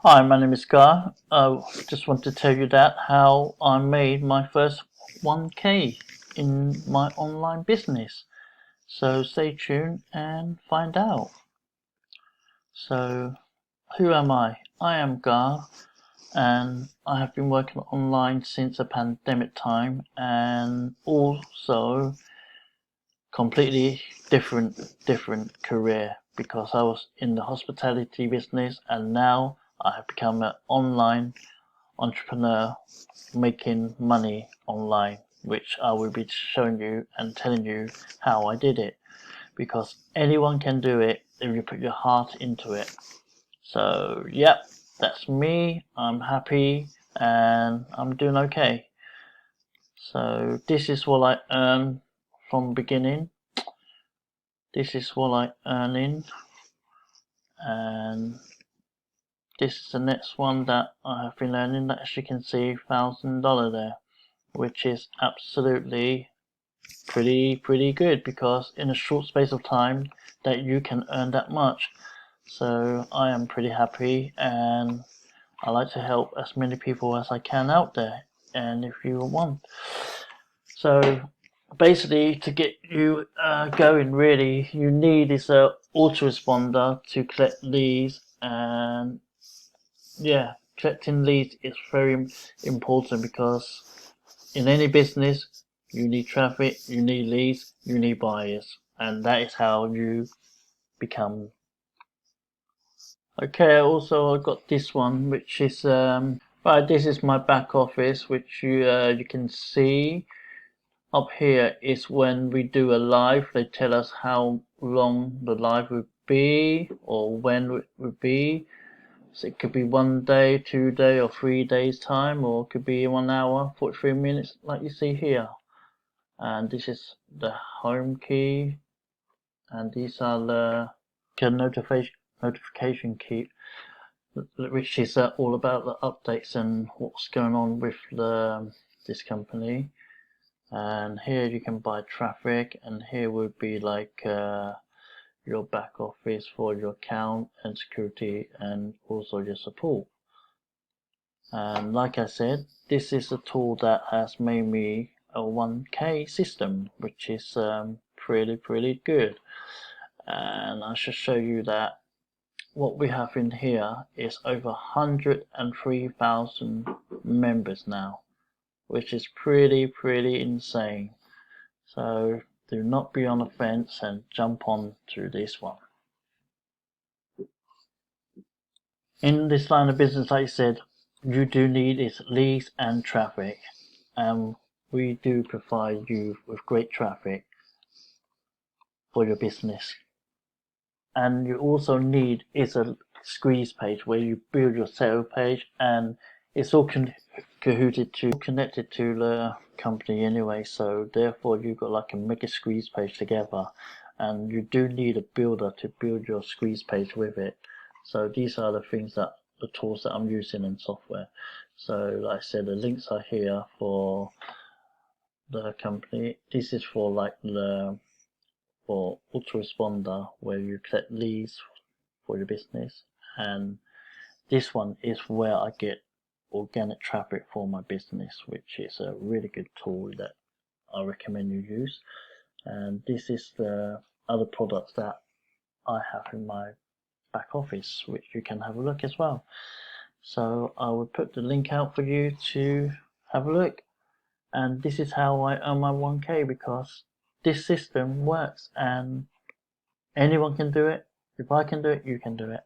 Hi, my name is Gar. I just want to tell you that how I made my first 1K in my online business. So stay tuned and find out. So who am I? I am Gar, and I have been working online since the pandemic time, and also completely different career, because I was in the hospitality business and now I have become an online entrepreneur making money online, which I will be showing you and telling you how I did it, because anyone can do it if you put your heart into it. So yep, that's me. I'm happy and I'm doing okay. So this is what I earn from beginning. This is what I earn in, and this is the next one that I have been earning. As you can see, $1,000 there, which is absolutely pretty good, because in a short space of time that you can earn that much. So I am pretty happy, and I like to help as many people as I can out there. And if you want, so basically to get you going, really you need is a autoresponder to collect leads. And yeah, collecting leads is very important, because in any business you need traffic, you need leads, you need buyers, and that is how you become. Okay, also I got this one, which is right, this is my back office, which you can see up here is when we do a live. They tell us how long the live would be or when it would be. So it could be 1 day, 2 day, or 3 days time, or it could be 1 hour, 43 minutes, like you see here. And this is the home key, and these are the notification key, which is all about the updates and what's going on with this company. And here you can buy traffic, and here would be like your back office for your account and security, and also your support. And like I said, this is a tool that has made me a 1K system, which is pretty good. And I should show you that what we have in here is over 103,000 members now, which is pretty insane. So do not be on the fence and jump on to this one. In this line of business, like I said, you do need is leads and traffic, and we do provide you with great traffic for your business. And you also need is a squeeze page where you build your sales page, and it's all connected to the company anyway, so therefore you've got like a mega squeeze page together, and you do need a builder to build your squeeze page with it. So these are the things that the tools that I'm using in software. So like I said, the links are here for the company. This is for like the for autoresponder, where you collect leads for your business, and this one is where I get organic traffic for my business, which is a really good tool that I recommend you use. And this is the other products that I have in my back office, which you can have a look as well. So I will put the link out for you to have a look. And this is how I earn my 1K, because this system works and anyone can do it. If I can do it, you can do it.